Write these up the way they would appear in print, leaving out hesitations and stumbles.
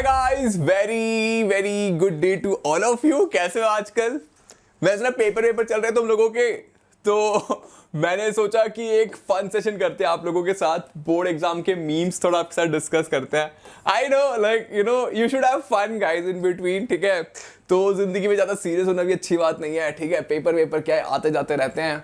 Hi guys, very very good day to all of you. कैसे हो आजकल? वैसे ना पेपर चल रहे हैं तुम लोगों के, तो मैंने सोचा कि एक फन सेशन करते हैं आप लोगों के साथ। बोर्ड एग्जाम के मीम्स थोड़ा आपके साथ डिस्कस करते हैं। I know, like you should have fun guys in between, ठीक है? तो जिंदगी में ज्यादा सीरियस होना भी अच्छी बात नहीं है, ठीक है? पेपर क्या है, आते जाते रहते हैं।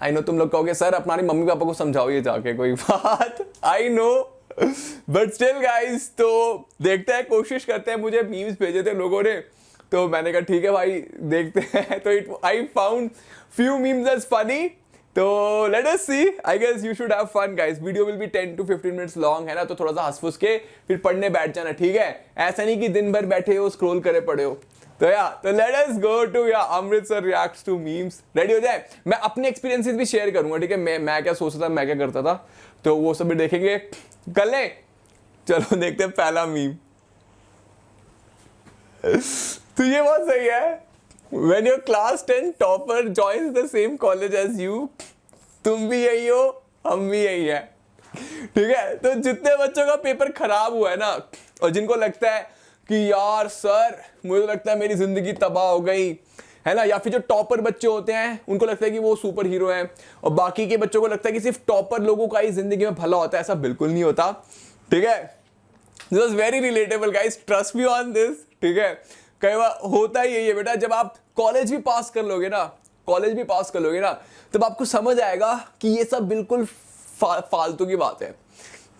आई नो तुम लोग कहोगे सर अपना मम्मी पापा को समझाओ ये जाके कोई बात। I know but still guys, तो देखते हैं, कोशिश करते हैं। मुझे मीम्स भेजे थे लोगों ने, तो मैंने कहा ठीक है भाई देखते हैं। तो I found few memes as funny, तो let us see. I guess you should have fun guys. Video will be 10 to 15 minutes long, है ना? तो थोड़ा सा हंस फुस के फिर पढ़ने बैठ जाना, ठीक है? ऐसा नहीं कि दिन भर बैठे हो स्क्रॉल करे पड़े हो। तो let us go to Amritsar reacts to memes. Ready हो जाए? मैं अपने एक्सपीरियंसेस भी शेयर करूंगा, ठीक है? मैं क्या सोचता था, मैं क्या करता था, तो वो सब भी देखेंगे। कर ले, चलो देखते हैं पहला मीम। तो ये बहुत सही है। When your class 10 topper joins the same college as you, तुम भी यही हो, हम भी यही है, ठीक है? तो जितने बच्चों का पेपर खराब हुआ है ना, और जिनको लगता है कि यार सर मुझे लगता है मेरी जिंदगी तबाह हो गई, है ना? या फिर जो टॉपर बच्चे होते हैं उनको लगता है कि वो सुपर हीरो हैं, और बाकी के बच्चों को लगता है कि सिर्फ टॉपर लोगों का ही जिंदगी में भला होता है। ऐसा बिल्कुल नहीं होता, ठीक है? This was very relatable guys, trust me on this, ठीक है? कई बार होता ही यही है बेटा, जब आप कॉलेज भी पास कर लोगे ना, तब आपको समझ आएगा कि ये सब बिल्कुल फालतू की बात है,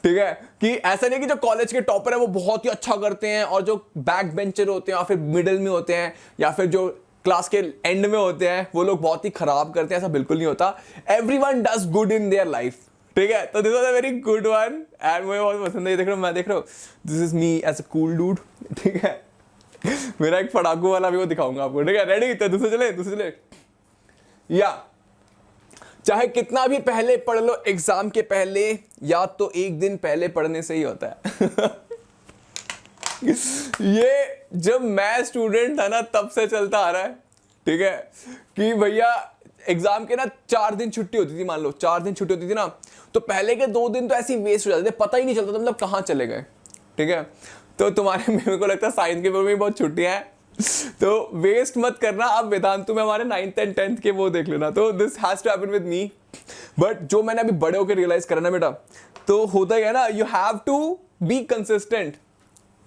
ठीक है? कि ऐसा नहीं कि जो कॉलेज के टॉपर है वो बहुत ही अच्छा करते हैं, और जो बैक बेंचर होते हैं या फिर मिडिल में होते हैं या फिर जो क्लास के एंड में होते हैं वो लोग बहुत ही खराब करते हैं। ऐसा बिल्कुल नहीं होता। Everyone does good in their life, ठीक है? तो this was a very good one and मुझे बहुत पसंद है। ये देख रहे हो, मैं देख रहा हूँ, this is me as a cool dude, ठीक है? मेरा एक पढ़ाकू वाला भी वो दिखाऊंगा आपको, ठीक है? रेडी? तो दूसरे चले। या चाहे कितना भी पहले पढ़ लो एग्जाम के पहले, या तो एक दिन पहले पढ़ने से ही होता है। ये जब मैं स्टूडेंट था ना तब से चलता आ रहा है, ठीक है? कि भैया एग्जाम के ना 4 दिन छुट्टी होती थी, मान लो 4 दिन छुट्टी होती थी ना, तो पहले के 2 दिन तो ऐसे ही वेस्ट हो जाते थे, पता ही नहीं चलता था मतलब कहाँ चले गए, ठीक है? तो मेरे को लगता है साइंस के पेपर में बहुत छुट्टियां हैं, तो वेस्ट मत करना। अब वेदांतु में हमारे 9th and 10th के वो देख लेना। तो this has to happen with me. But जो मैंने अभी बड़े होकर रियलाइज करा ना बेटा, तो होता है ना, you have to be consistent,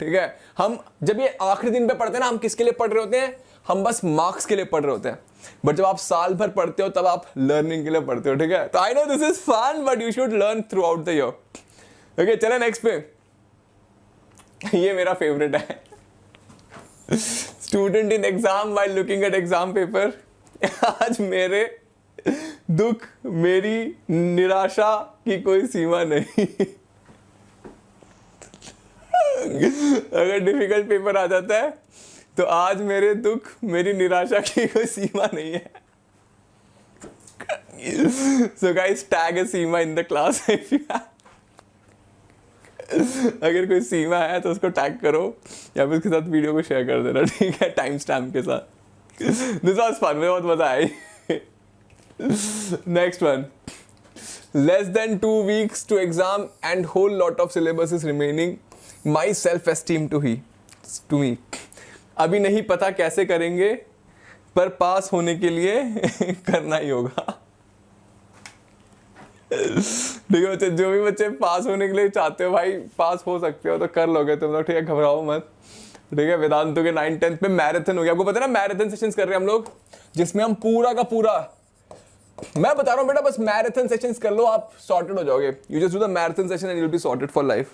ठीक है? हम जब ये आखिरी दिन पे पढ़ते हैं ना, हम किसके लिए पढ़ रहे होते हैं? हम बस मार्क्स के लिए पढ़ रहे होते हैं। बट जब आप साल भर पढ़ते हो तब आप लर्निंग के लिए पढ़ते हो, ठीक है? तो I know this is fun but you should learn throughout the year. Okay, चले नेक्स्ट पे। ये मेरा फेवरेट है। Student in exam while looking at exam paper. आज मेरे दुख, मेरी निराशा की कोई सीमा नहीं। अगर डिफिकल्ट पेपर आ जाता है तो आज मेरे दुख, मेरी निराशा की कोई सीमा नहीं है। So guys, tag a Seema in the class if you have. अगर कोई सीमा है तो उसको टैग करो या फिर उसके साथ वीडियो को शेयर कर देना, ठीक है? टाइम स्टैम्प के साथ। दिस वाज फन, मुझे बहुत मजा आई। Next one. Less than 2 weeks to exam and whole lot of syllabus is remaining. My self esteem to me. अभी नहीं पता कैसे करेंगे, पर पास होने के लिए करना ही होगा। ठीक है बच्चे, जो भी बच्चे पास होने के लिए चाहते हो भाई, पास हो सकते हो तो कर लोगे तुम लोग, ठीक है? घबराओ मत, ठीक है? वेदांतु के 9th 10th में मैराथन हो गया। आपको पता है ना, मैराथन सेशंस कर रहे हैं हम लोग, जिसमें हम पूरा का पूरा, मैं बता रहा हूँ बेटा, बस मैराथन सेशंस कर लो, आप सॉर्टेड हो जाओगे। You just do the marathon session and you will be sorted for life.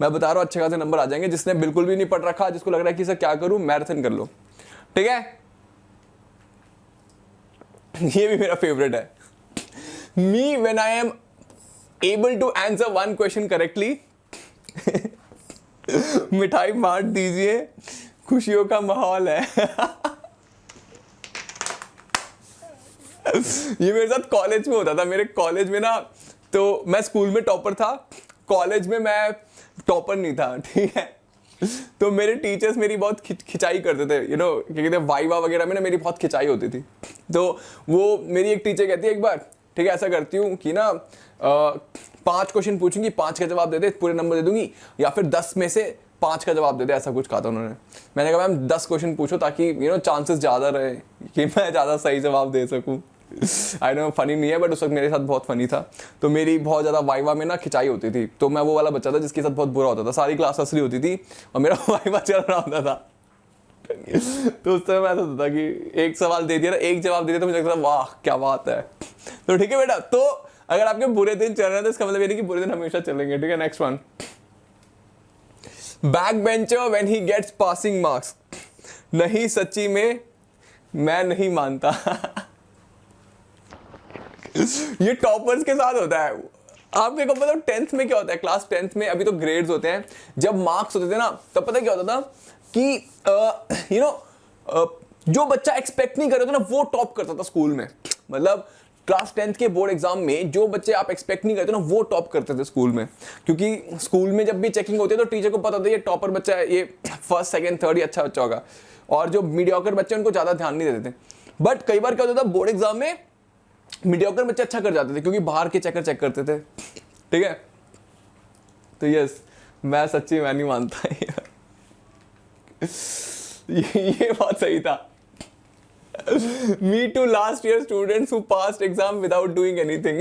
मैं बता रहा हूँ, अच्छे खासे नंबर आ जाएंगे। जिसने बिल्कुल भी नहीं पढ़ रखा, जिसको लग रहा है कि सर क्या करूं, मैराथन कर लो, ठीक है? ये भी मेरा फेवरेट है। Me when I am able to answer one question correctly, मिठाई बांट दीजिए, खुशियों का माहौल है। ये मेरे साथ कॉलेज में होता था। मेरे कॉलेज में ना, तो मैं स्कूल में टॉपर था, कॉलेज में मैं टॉपर नहीं था, ठीक है? तो मेरे टीचर्स मेरी बहुत खिंचाई करते थे, यू नो, क्या कहते हैं, वाइवा वगैरह में ना मेरी बहुत खिंचाई होती थी। तो वो मेरी एक टीचर कहती है एक बार, ठीक है, ऐसा करती हूँ कि ना 5 क्वेश्चन पूछूंगी, 5 का जवाब दे दे, पूरे नंबर दे दूंगी, या फिर 10 में से 5 का जवाब दे दे, ऐसा कुछ कहा था उन्होंने। मैंने कहा मैम 10 क्वेश्चन पूछो ताकि चांसेस ज़्यादा रहे कि मैं ज़्यादा सही जवाब दे सकूँ। आई नो फनी नहीं है, बट उस वक्त मेरे साथ बहुत फनी था। तो मेरी बहुत ज़्यादा वाइवा में ना खिंचाई होती थी, तो मैं वो वाला बच्चा था जिसके साथ बहुत बुरा होता था। सारी क्लास असली होती थी और मेरा वाइवा चल रहा होता था। तो उस समय ऐसा होता था कि एक सवाल दे दिया ना, एक जवाब दे दिया तो मुझे लगता था वाह क्या बात है। तो ठीक है बेटा, तो अगर आपके बुरे दिन चल रहे हैं तो इसका मतलब ये नहीं कि बुरे दिन हमेशा चलेंगे। ठीक है, next one. Back bencher when he gets passing marks. नहीं सच्ची में मैं नहीं मानता। ये टॉपर्स के साथ होता है। आपके को पता 10th में क्या होता है, क्लास 10th में अभी तो ग्रेड्स होते हैं, जब मार्क्स होते थे ना तब पता क्या होता था कि जो बच्चा एक्सपेक्ट नहीं कर रहा था ना वो टॉप करता था स्कूल में। मतलब क्लास 10th के बोर्ड एग्जाम में जो बच्चे आप एक्सपेक्ट नहीं करते ना वो टॉप करते थे स्कूल में, क्योंकि स्कूल में जब भी चेकिंग होती है तो टीचर को पता था ये टॉपर बच्चा है, ये फर्स्ट सेकंड थर्ड ही अच्छा बच्चा होगा, और जो मीडियोकर बच्चे उनको ज़्यादा ध्यान नहीं देते थे। बट कई बार क्या होता था बोर्ड एग्जाम में मीडियोकर बच्चे अच्छा कर जाते थे क्योंकि बाहर के चेकर चेक करते थे। ठीक है, तो यस मैं सच्ची मैं नहीं मानता यार। ये बहुत सही था। Me too last year students who passed exam without doing anything.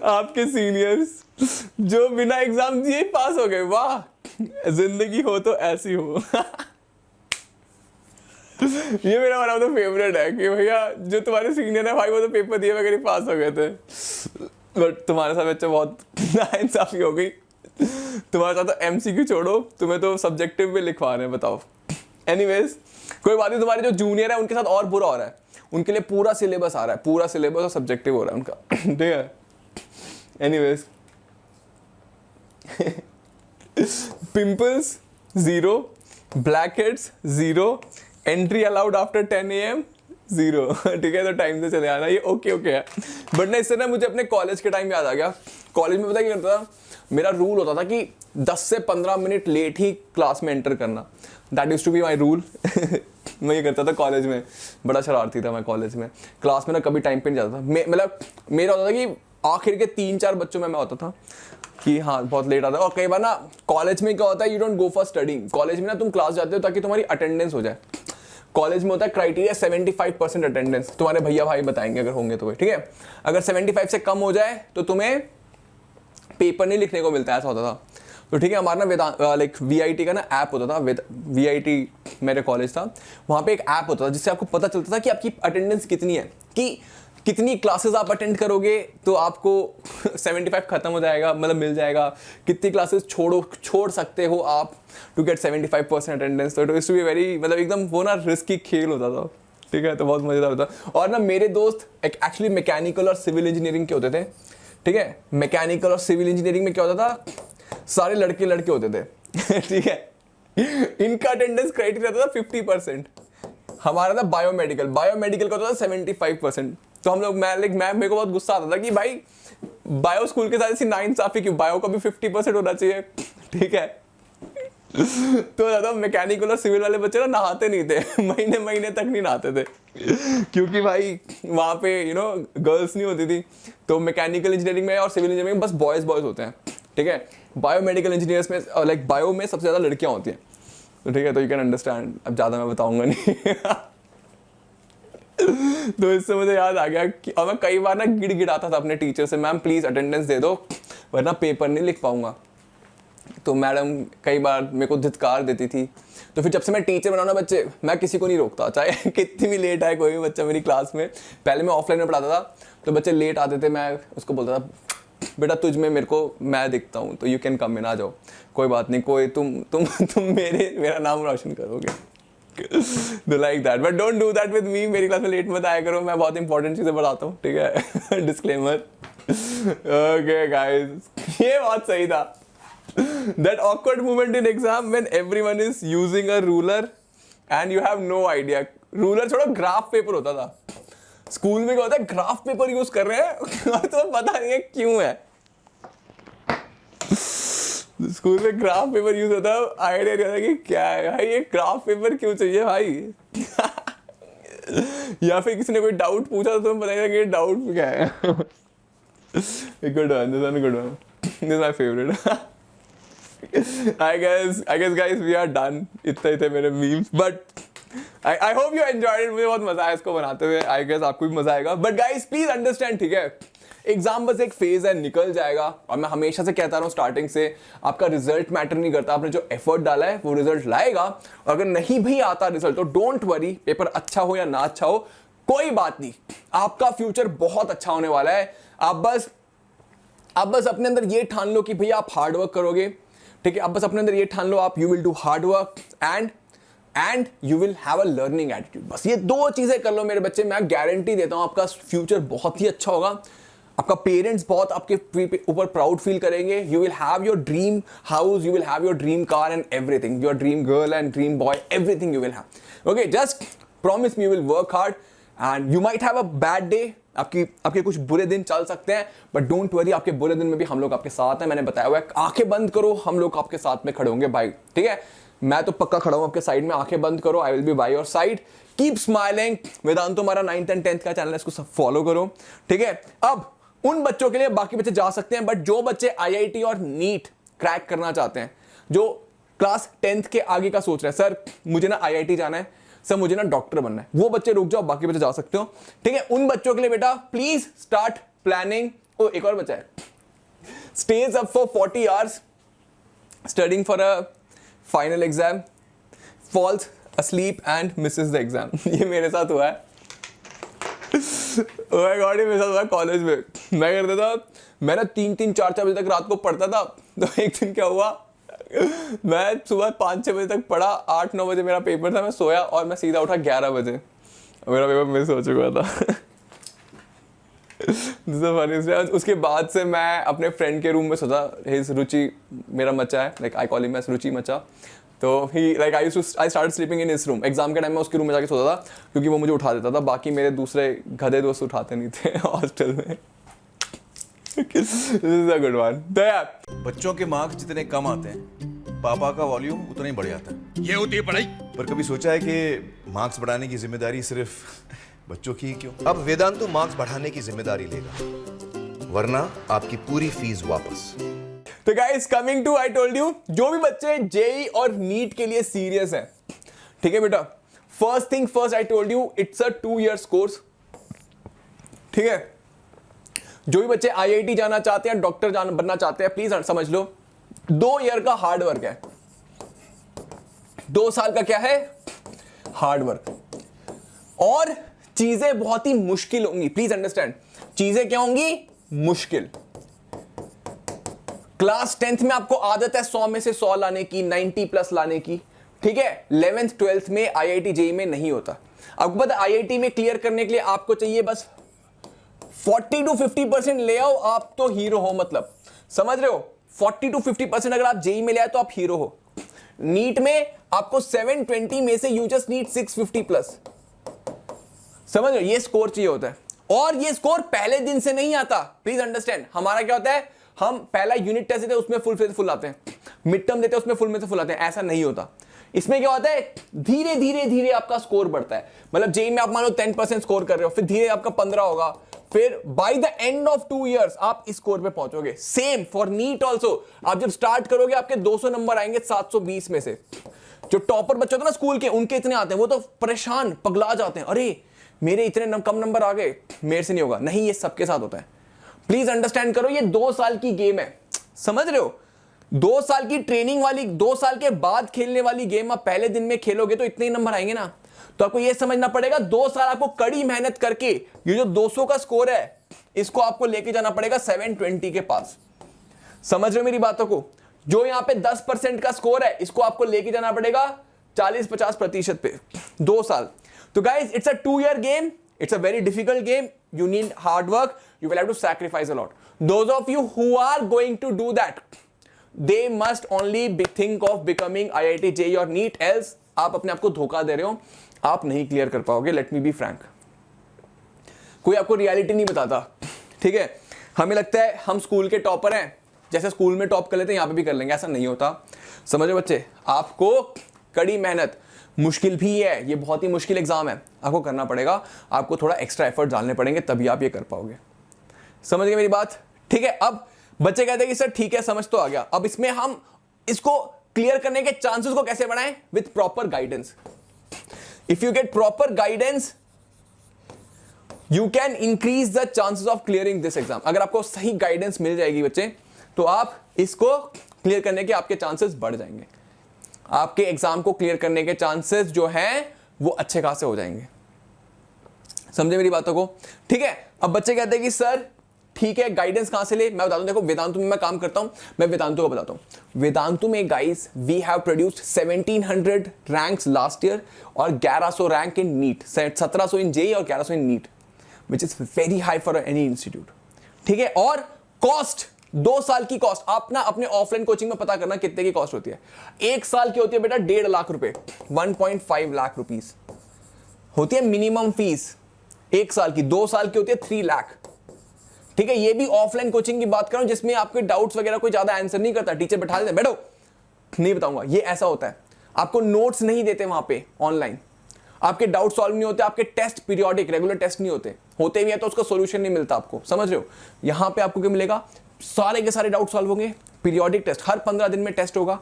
आपके सीनियर्स जो बिना एग्जाम दिए पास हो गए, वाह जिंदगी हो तो ऐसी हो। ये मेरा वन ऑफ द फेवरेट है कि भैया जो तुम्हारे सीनियर है भाई वो तो पेपर दिए वगैरह पास हो गए थे, बट तुम्हारे साथ बच्चे बहुत नाइंसाफी हो गई। तुम्हारे साथ तो एमसीक्यू छोड़ो, तुम्हें तो सब्जेक्टिव में लिखवा रहे हैं, बताओ। एनीवेज कोई बात नहीं, तुम्हारे जो जूनियर है उनके साथ और बुरा हो रहा है, उनके लिए पूरा सिलेबस आ रहा है, पूरा सिलेबस और सब्जेक्टिव हो रहा है उनका। ठीक है, anyways pimples 0, black heads 0, entry allowed after 10 AM 0। ठीक है, तो टाइम से चले आना, ये ओके है। बट ना इससे ना मुझे अपने कॉलेज के टाइम याद आ गया। कॉलेज में पता क्या करता था, मेरा रूल होता था कि 10 से 15 मिनट लेट ही क्लास में एंटर करना। That used to be my rule. मैं ये करता था कॉलेज में, बड़ा शरारती था मैं कॉलेज में। क्लास में ना कभी टाइम पे नहीं जाता था, मतलब मेरा होता था कि आखिर के 3-4 बच्चों में मैं होता था कि हाँ बहुत लेट आता है। और कई बार ना कॉलेज में क्या होता है, you don't go for studying. College में ना तुम क्लास जाते हो ताकि तुम्हारी अटेंडेंस हो जाए। कॉलेज में होता है क्राइटेरिया 75% अटेंडेंस, तुम्हारे भैया भाई बताएंगे अगर होंगे तो। ठीक है, अगर 75 से कम हो जाए तो तुम्हें पेपर नहीं लिखने को मिलता है, ऐसा होता था। तो ठीक है, हमारा ना लाइक VIT का ना ऐप होता था। VIT मेरे कॉलेज था, वहाँ पे एक ऐप होता था जिससे आपको पता चलता था कि आपकी अटेंडेंस कितनी है, कि कितनी क्लासेस आप अटेंड करोगे तो आपको 75 खत्म हो जाएगा, मतलब मिल जाएगा। कितनी क्लासेस छोड़ सकते हो आप टू गेट 75% अटेंडेंस। तो इट्स टू बी वेरी, मतलब एकदम वो ना रिस्की खेल होता था। ठीक है, तो बहुत मजेदार होता। और ना मेरे दोस्त एक्चुअली मैकेनिकल और सिविल इंजीनियरिंग के होते थे। ठीक है, मैकेनिकल और सिविल इंजीनियरिंग में क्या होता था, सारे लड़के होते थे। ठीक है, इनका अटेंडेंस क्राइटेरिया था 50%। हमारा था बायोमेडिकल का होता था 75%। तो हम लोग मेरे को बहुत गुस्सा आता था कि भाई बायो स्कूल के साथ ऐसी नाइंसाफी क्यों, बायो का भी 50% होना चाहिए। ठीक है, तो ज्यादा मैकेनिकल और सिविल वाले बच्चे ना नहाते नहीं थे, महीने तक नहीं नहाते थे, क्योंकि भाई वहाँ पे गर्ल्स नहीं होती थी। तो मैकेनिकल इंजीनियरिंग में और सिविल इंजीनियरिंग में बस बॉयज होते हैं। ठीक है, बायोमेडिकल इंजीनियर्स में लाइक बायो में सबसे ज़्यादा लड़कियाँ होती हैं। तो ठीक है, तो यू कैन अंडरस्टैंड, अब ज़्यादा मैं बताऊँगा नहीं। तो इससे मुझे याद आ गया कि और मैं कई बार ना गिड़गिड़ाता था अपने टीचर से, मैम प्लीज़ अटेंडेंस दे दो वरना पेपर नहीं लिख पाऊँगा। तो मैडम कई बार मेरे को धिक्कार देती थी। तो फिर जब से मैं टीचर बना ना बच्चे, मैं किसी को नहीं रोकता, चाहे कितनी भी लेट आए कोई भी बच्चा मेरी क्लास में। पहले मैं ऑफलाइन में पढ़ाता था, तो बच्चे लेट आते थे, मैं उसको बोलता था बेटा तुझ में मेरे को मैं दिखता हूँ, तो यू कैन कम इन, आ जाओ, कोई बात नहीं, कोई तुम मेरा नाम रोशन करोगे। Do like that, but don't do that with me। मेरी क्लास में लेट मत आया करो, मैं बहुत इंपॉर्टेंट चीजें पढ़ाता हूँ। ठीक है, डिस्क्लेमर। ओके गाइस, ये बहुत सही था। That awkward moment in exam when everyone is using a ruler and you have no idea। Ruler छोड़ो, ग्राफ पेपर होता था स्कूल में। क्या होता है, ग्राफ पेपर यूज कर रहे हैं और तो पता नहीं है क्यों है। स्कूल में ग्राफ पेपर यूज होता है, आइडिया नहीं होता कि क्या है भाई, ये ग्राफ पेपर क्यों चाहिए भाई। या फिर किसी ने कोई डाउट पूछा तो तुम्हें पता नहीं कि डाउट क्या है। Good one, good one. This is my favorite. I guess guys we are done. इतने थे मेरे memes, but I hope you enjoyed it. मुझे बहुत मजा आया इसको बनाते हुए. I guess आपको भी मजा आएगा. But guys please understand, ठीक है, एग्जाम बस एक फेज है, निकल जाएगा. और मैं हमेशा से कहता रहा हूँ स्टार्टिंग से, आपका रिजल्ट मैटर नहीं करता, आपने जो एफर्ट डाला है वो रिजल्ट लाएगा. और अगर नहीं भी आता रिजल्ट तो डोंट वरी, पेपर अच्छा हो या ना अच्छा हो कोई बात नहीं, आपका फ्यूचर बहुत अच्छा होने वाला है. आप बस अपने अंदर ये ठान लो कि भैया आप हार्ड वर्क करोगे, ठीक है. आप बस अपने अंदर ये ठान लो, आप you will do hard work and you will have a learning attitude. बस ये दो चीजें कर लो मेरे बच्चे, मैं गारंटी देता हूं आपका फ्यूचर बहुत ही अच्छा होगा. आपका पेरेंट्स बहुत आपके ऊपर प्राउड फील करेंगे. You will have your dream house, you will have your dream car and everything, your dream girl and dream boy, everything you will have. Okay, just promise me you will work hard and you might have a bad day. आपके कुछ बुरे दिन चल सकते हैं, but don't worry, आपके बुरे दिन में भी हम लोग आपके साथ हैं. मैंने बताया हुआ है, आंखें बंद करो, हम लोग आपके साथ में खड़े होंगे भाई, ठीक है. मैं तो पक्का खड़ा हूं आपके साइड में, आंखें बंद करो, I will be by your side. Keep smiling. Vedant हमारा 9th and 10th का चैनल है, इसको सब फॉलो करो, ठीक है. अब उन बच्चों के लिए बाकी बच्चे जा सकते हैं, बट जो बच्चे आईआईटी और नीट क्रैक करना चाहते हैं, जो क्लास 10th के आगे का सोच रहे हैं, सर मुझे ना आईआईटी जाना है, सर मुझे ना डॉक्टर बनना है, वो बच्चे रुक जाओ, बाकी बच्चे जा सकते हो, ठीक है. उन बच्चों के लिए बेटा प्लीज स्टार्ट प्लानिंग. ओ एक और बच्चा है, stays up for 40 hours studying for a final exam, falls asleep and misses the exam. ये मेरे साथ हुआ है. Oh my God, ये मेरे साथ हुआ है कॉलेज में. मैं करता था, मैं ना 3-3, 4-4 बजे तक रात को पढ़ता था. तो एक दिन क्या हुआ, मैं सुबह 5-6 बजे तक पढ़ा, 8-9 बजे मेरा पेपर था, मैं सोया और मैं सीधा उठा 11 बजे, मेरा पेपर मिस हो चुका था. उसके बाद से मैं अपने फ्रेंड के रूम में सोचा. हिज रुचि मेरा मचा है, like I call him as Ruchi Macha. तो he like I start sleeping in his room. Exam के टाइम में उसके रूम में जाके सोता था, क्योंकि वो मुझे उठा देता था. बाकी मेरे दूसरे गधे दोस्त उठाते नहीं थे हॉस्टल में. This is a good one. तो यार, बच्चों के मार्क्स जितने कम आते हैं, पापा का वॉल्यूम उतना ही बढ़ जाता है. ये होती है पढ़ाई. पर कभी सोचा है कि मार्क्स बढ़ाने की जिम्मेदारी सिर्फ बच्चों की ही क्यों? अब वेदांतु मार्क्स बढ़ाने की जिम्मेदारी लेगा, वरना आपकी पूरी फीस वापस. तो guys coming to, I told you, जो भी बच्चे जेई और नीट के लिए सीरियस हैं, ठीक है बेटा, first thing first, I told you it's a 2 years course, ठीक है. जो भी बच्चे आईआईटी जाना चाहते हैं, डॉक्टर बनना चाहते हैं, प्लीज समझ लो 2 year का हार्ड वर्क है. 2 साल का क्या है, हार्ड वर्क. और चीजें बहुत ही मुश्किल होंगी, प्लीज अंडरस्टैंड. चीजें क्या होंगी, मुश्किल. क्लास 10th में आपको आदत है 100 में से 100 लाने की, 90+ लाने की, ठीक है. 11th 12th में आईआईटी जेई में नहीं होता. आपको पता आईआईटी में क्लियर करने के लिए आपको चाहिए बस 40 to 50% ले आओ, आप तो हीरो हो. मतलब समझ रहे हो, 40 to 50% अगर आप जेई में ले आए तो आप हीरो हो. नीट में आपको 720 में से यू जस्ट नीड 650+. समझ रहे हो, ये स्कोर चाहिए होता है. और ये स्कोर पहले दिन से नहीं आता, प्लीज अंडरस्टैंड. हमारा क्या होता है, हम पहला यूनिट टेस्ट देते हैं उसमें फुल से फुल आते हैं, मिड टर्म देते हैं उसमें फुल में से फुल आते हैं. ऐसा नहीं होता. इसमें क्या होता है, धीरे धीरे धीरे आपका स्कोर बढ़ता है. मतलब जेई में आप मान लो 10% स्कोर कर रहे हो, फिर धीरे आपका 15 होगा, फिर by the end of 2 years आप इस स्कोर पे पहुंचोगे. Same for NEET also. आप जब स्टार्ट करोगे आपके 200 नंबर आएंगे 720 में से. जो टॉपर बच्चे होते हैं ना स्कूल के, उनके इतने आते हैं, वो तो परेशान पगला जाते हैं, अरे मेरे इतने कम नंबर आ गए, मेरे से नहीं होगा. नहीं, ये सबके साथ होता है. प्लीज अंडरस्टैंड करो, ये 2 साल की गेम है, समझ रहे हो. 2 साल की ट्रेनिंग वाली, 2 साल के बाद खेलने वाली गेम आप पहले दिन में खेलोगे तो इतने ही नंबर आएंगे ना. तो आपको ये समझना पड़ेगा 2 साल आपको कड़ी मेहनत करके ये जो 200 का स्कोर है, इसको आपको लेके जाना पड़ेगा 720 के पास. समझ रहे हो मेरी बातों को. जो यहां पे 10% का स्कोर है, इसको आपको लेके जाना पड़ेगा 40-50% पे. 2 साल. तो guys it's a 2 year game. It's a very difficult game. You need hard work. You will have to sacrifice a lot. Those of you who are going to do that, they must only think of becoming IIT JEE or NEET. Else, आप अपने आप को धोखा दे रहे हो. आप नहीं clear कर पाओगे. Let me be frank. कोई आपको रियलिटी नहीं बताता, ठीक है. हमें लगता है हम स्कूल के टॉपर हैं, जैसे स्कूल में टॉप कर लेते हैं यहाँ पे भी कर लेंगे. ऐसा नहीं होता. समझो बच्चे, आपको कड़ी मेहनत, मुश्किल भी है, ये बहुत ही मुश्किल एग्जाम है, आपको करना पड़ेगा. आपको थोड़ा एक्स्ट्रा एफर्ट डालने पड़ेंगे, तभी आप ये कर पाओगे. समझ गए मेरी बात, ठीक है. अब बच्चे कहते हैं कि सर ठीक है समझ तो आ गया, अब इसमें हम इसको क्लियर करने के चांसेस को कैसे बढ़ाएं? With proper guidance. If you get proper guidance you can increase the chances of clearing this exam. अगर आपको सही गाइडेंस मिल जाएगी बच्चे तो आप इसको क्लियर करने के आपके चांसेस बढ़ जाएंगे. आपके एग्जाम को क्लियर करने के चांसेस जो हैं वो अच्छे खासे हो जाएंगे. समझे मेरी बातों को? ठीक है. अब बच्चे कहते हैं कि सर ठीक है गाइडेंस कहां से ले? मैं बता दूं, देखो वेदांतु में मैं काम करता हूं, मैं वेदांतु को बताता हूं. वेदांतु में guys we have produced 1700 ranks last year और 1100 rank in NEET, 1700 in JEE और 1100 in NEET, which is very high for any institute. ठीक है. और कॉस्ट 2 साल की कॉस्ट आप ना अपने ऑफलाइन कोचिंग में पता करना कितने की कॉस्ट होती है. 1 साल की होती है बेटा 1.5 लाख रुपए, 1.5 लाख रुपीस होती है मिनिमम फीस 1 साल की. 2 साल की होती है 3 लाख. ठीक है. ये भी ऑफलाइन कोचिंग की बात कर रहा हूं जिसमें आपके डाउट्स वगैरह कोई ज्यादा आंसर नहीं करता, टीचर बैठा देते बैठो, नहीं बताऊंगा. ये ऐसा होता है, आपको नोट्स नहीं देते वहां पे ऑनलाइन, आपके डाउट सॉल्व नहीं होते, आपके टेस्ट पीरियोडिक रेगुलर टेस्ट नहीं होते, होते भी है तो उसका सॉल्यूशन नहीं मिलता आपको. समझ रहे हो? यहां पे आपको क्या मिलेगा? सारे के सारे डाउट सॉल्व होंगे, पीरियोडिक टेस्ट हर 15 दिन में टेस्ट होगा,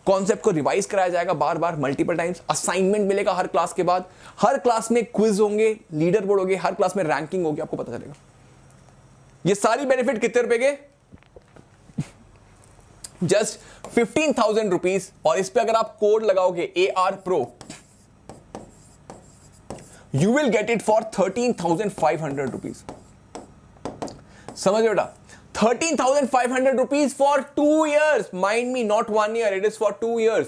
कॉन्सेप्ट को रिवाइज कराया जाएगा बार बार मल्टीपल टाइम्स, असाइनमेंट मिलेगा हर क्लास के बाद, हर क्लास में क्विज होंगे, लीडर बोर्ड होंगे, हर क्लास में रैंकिंग होगी, आपको पता चलेगा. ये सारी बेनिफिट कितने रुपए के? Just 15,000 rupees. और इस पे अगर आप कोड लगाओगे AR Pro you will get it for 13,500 rupees. समझ बेटा? 13,500 rupees for 2 years. Mind me, not 1 year. It is for 2 years.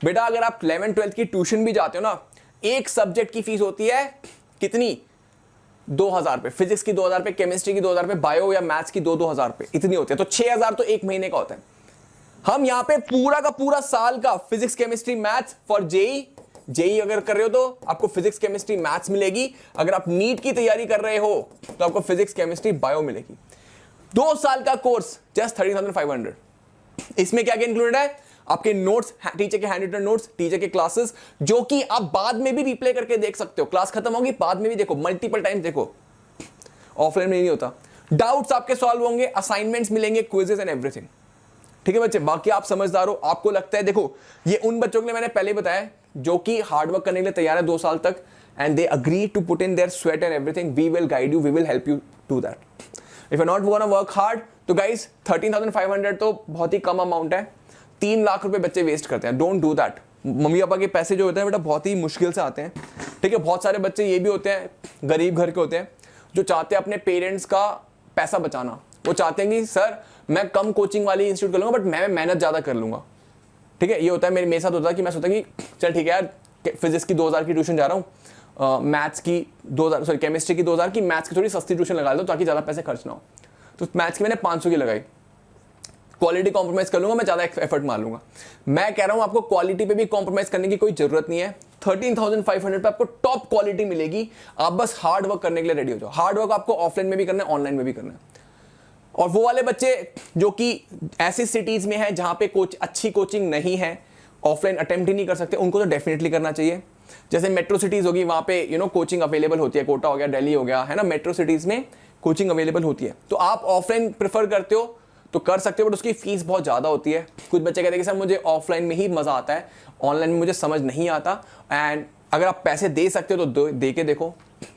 बेटा अगर आप 11th 12th की ट्यूशन भी जाते हो ना, एक सब्जेक्ट की फीस होती है कितनी? 2,000 रुपए. फिजिक्स की 2,000 रुपए, केमिस्ट्री की 2,000 रुपए, बायो या मैथ्स की 2,000 रुपए, इतनी होती है. तो 6,000 तो एक महीने का होता है. हम यहां पे पूरा का पूरा साल का physics chemistry maths for JEE अगर कर रहे हो तो आपको फिजिक्स केमिस्ट्री मैथ्स मिलेगी. अगर आप नीट की तैयारी कर रहे हो तो आपको फिजिक्स केमिस्ट्री बायो मिलेगी. 2 साल का कोर्स जस्ट 13,500. इसमें क्या क्या इंक्लूडेड है? आपके नोट्स, टीचर के हैंड रिटन नोट्स, टीचर के क्लासेस जो कि आप बाद में भी रिप्ले करके देख सकते हो. क्लास खत्म होगी बाद में भी देखो, मल्टीपल टाइम्स देखो, ऑफलाइन में नहीं होता. डाउट्स आपके सॉल्व होंगे, असाइनमेंट्स मिलेंगे, क्विजेस एंड एवरीथिंग. ठीक है बच्चे? बाकी आप समझदार हो. आपको लगता है, देखो ये उन बच्चों के लिए मैंने पहले बताया जो कि हार्डवर्क करने के लिए तैयार है 2 साल तक, and they agree to put in their sweat and everything. We will guide you, we will help you do that. If you not gonna work hard तो गाइस 13,500 तो बहुत ही कम अमाउंट है. 3 लाख रुपए बच्चे वेस्ट करते हैं. Don't do that. Mummy papa के पैसे जो होते हैं बेटा बहुत ही मुश्किल से आते हैं. ठीक है. बहुत सारे बच्चे ये भी होते हैं, गरीब घर के होते हैं, जो चाहते हैं अपने पेरेंट्स का पैसा बचाना. वो चाहते हैं कि सर मैं कम कोचिंग वाली इंस्टीट्यूट कर लूंगा बट मैं मेहनत ज्यादा कर लूंगा. ठीक है. ये होता है मेरे साथ होता है कि मैं सोचता कि चल ठीक है यार, फिजिक्स की 2,000 की ट्यूशन जा रहा हूँ, मैथ्स की 2,000, सॉरी केमिस्ट्री की 2,000 की, मैथ्स की थोड़ी सस्ती ट्यूशन लगा दो ताकि ज़्यादा पैसे खर्च ना हो. तो मैथ्स की मैंने 500 की लगाई, क्वालिटी कॉम्प्रोमाइज़ कर लूंगा, मैं ज़्यादा एफर्ट मार लूंगा. मैं कह रहा हूँ आपको क्वालिटी पे भी कॉम्प्रोमाइज़ करने की कोई ज़रूरत नहीं है. 13,500 पे आपको टॉप क्वालिटी मिलेगी. आप बस हार्ड वर्क करने के लिए रेडी हो जाओ. हार्ड वर्क आपको ऑफलाइन में भी करना है, ऑनलाइन में भी करना है. और वो वाले बच्चे जो कि ऐसी सिटीज़ में हैं जहाँ पे अच्छी कोचिंग नहीं है, ऑफलाइन अटेम्प्ट ही नहीं कर सकते, उनको तो डेफिनेटली करना चाहिए. जैसे मेट्रो सिटीज़ होगी वहाँ पे कोचिंग अवेलेबल होती है. कोटा हो गया, दिल्ली हो गया, है ना, मेट्रो सिटीज़ में कोचिंग अवेलेबल होती है. तो आप ऑफलाइन प्रेफर करते हो तो कर सकते हो, बट उसकी फीस बहुत ज़्यादा होती है. कुछ बच्चे कहते हैं कि सर मुझे ऑफलाइन में ही मज़ा आता है, ऑनलाइन में मुझे समझ नहीं आता. एंड अगर आप पैसे दे सकते हो तो दे के देखो.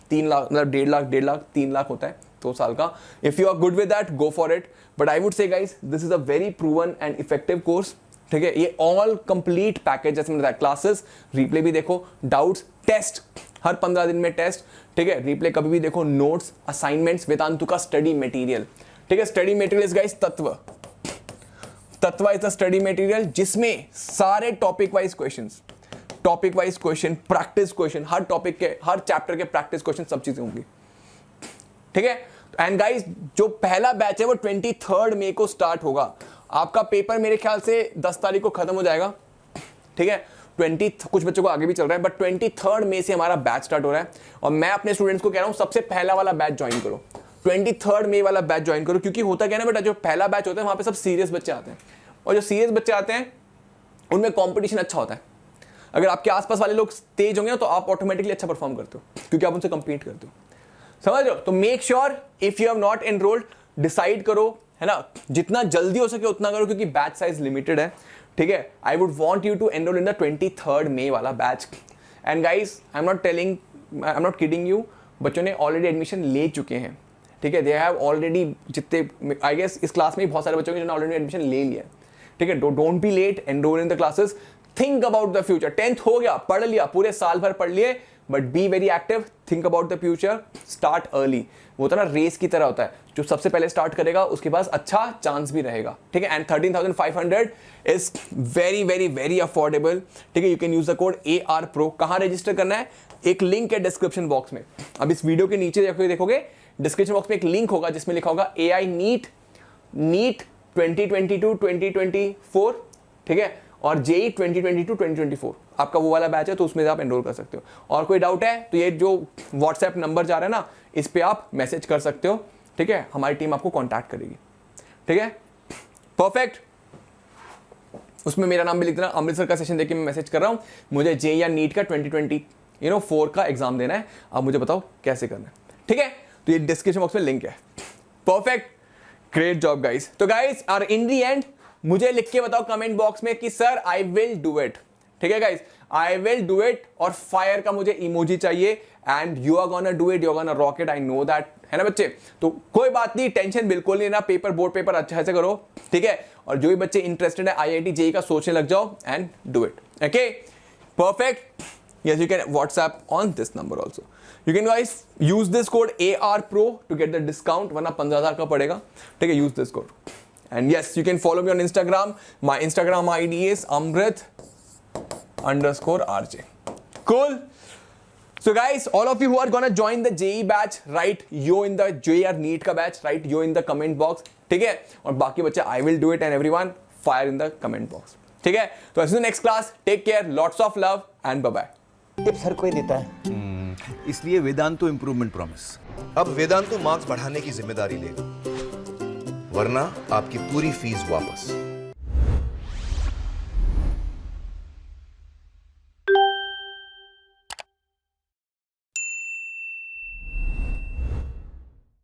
3 लाख मतलब 1.5 लाख 3 लाख होता है 2 साल का. If you are good with that go for it. But I would say guys this is a very proven and effective course. ठीक है. ये ऑल कंप्लीट पैकेज, जैसे मैंने बताया, क्लासेस, रिप्ले भी देखो, डाउट्स, टेस्ट हर 15 दिन में टेस्ट. ठीक है. रिप्ले कभी भी देखो, नोट्स, असाइनमेंट्स, वेदांतु का स्टडी मटेरियल. ठीक है. Study material is guys Tatva is the study material जिसमें सारे topic wise question, practice question, हर टॉपिक के, हर चैप्टर के प्रैक्टिस क्वेश्चन, सब चीजें होंगी. ठीक है. एंड गाइस जो पहला बैच है वो 23 मई को स्टार्ट होगा. आपका पेपर मेरे ख्याल से 10 तारीख को खत्म हो जाएगा. ठीक है. कुछ बच्चों को आगे भी चल रहा है, बट 23 मई से हमारा बैच स्टार्ट हो रहा है. और मैं अपने स्टूडेंट्स को कह रहा हूं सबसे पहला वाला बैच ज्वाइन करो. 23 मई वाला बैच ज्वाइन करो. क्योंकि होता क्या है ना बेटा, जो पहला बैच होता है वहां पे सब सीरियस बच्चे आते हैं, और जो सीरियस बच्चे आते हैं उनमें कॉम्पिटिशन अच्छा होता है. अगर आपके आसपास वाले लोग तेज होंगे तो आप ऑटोमेटिकली अच्छा परफॉर्म करते हो, क्योंकि आप उनसे कंपीट करते हो. समझ रहे हो? तो make sure if you have not enrolled, decide करो, है ना, जितना जल्दी हो सके उतना करो, क्योंकि बैच साइज लिमिटेड है, ठीक है। I would want you to enroll in the 23rd May वाला batch. And guys I am not kidding you, बच्चों ने ऑलरेडी एडमिशन ले चुके हैं, ठीक है। दे हैव ऑलरेडी, जितने आई गेस इस क्लास में बहुत सारे बच्चों के जिन्होंने ऑलरेडी एडमिशन ले लिया है, ठीक है। Don't be late, enroll in the classes, think about the future. 10th हो गया, पढ़ लिया, पूरे साल भर पढ़ लिए, but be very active, think about the future, start early. वो होता है ना, रेस की तरह होता है, जो सबसे पहले स्टार्ट करेगा उसके पास अच्छा चांस भी रहेगा, ठीक है। And 13,500 is very very very affordable, ठीक है। You can use the code AR Pro। कहाँ रजिस्टर करना है, एक लिंक है डिस्क्रिप्शन बॉक्स में। अब इस वीडियो के नीचे देखोगे डिस्क्रिप्शन बॉक्स में एक लिंक होगा जिसमें लिखा होगा AI NEET 2022-2024, ठीक है, और JEE 2022-2024 आपका वो वाला बैच है, तो उसमें आप एनरोल कर सकते हो। और कोई डाउट है तो ये जो व्हाट्सएप नंबर जा रहा है ना, इस पे आप मैसेज कर सकते हो, ठीक है। हमारी टीम आपको कांटेक्ट करेगी, ठीक है। परफेक्ट। उसमें मेरा नाम भी लिख देना, अमृतसर का सेशन देखिए मैं मैसेज कर रहा हूँ, मुझे JEE या NEET का 2024 का एग्जाम देना है, आप मुझे बताओ कैसे करना है, ठीक है। तो ये डिस्क्रिप्शन बॉक्स में लिंक है। Perfect, great job guys. तो guys are in the end, मुझे लिख के बताओ कमेंट बॉक्स में कि sir I will do it, ठीक है guys, I will do it, और फायर का मुझे इमोजी चाहिए, and you are gonna do it, you are gonna rock it, I know that, है ना बच्चे। तो कोई बात नहीं, टेंशन बिल्कुल नहीं लेना, पेपर बोर्ड पेपर अच्छा से करो, ठीक है। और जो भी बच्चे इंटरेस्टेड है IIT JEE का सोचने लग जाओ and do it, okay. Perfect. Yes, you can WhatsApp on this number also. You can guys use this code AR Pro to get the discount, वरना 15,000 का पड़ेगा, ठीक है। Use this code. And yes, you can follow me on Instagram. My Instagram ID is Amrit_RJ. Cool. So guys, all of you who are gonna join the JEE batch, write yo in the JEE or NEET का batch, write yo in the comment box, ठीक है। और बाकी बच्चे I will do it, and everyone fire in the comment box, ठीक है। तो see you next class. Take care. Lots of love and bye bye. Tips हर कोई देता है। इसलिए वेदांतो इम्प्रूवमेंट प्रॉमिस। अब वेदांतो मार्क्स बढ़ाने की जिम्मेदारी लेगा, वरना आपकी पूरी फीस वापस।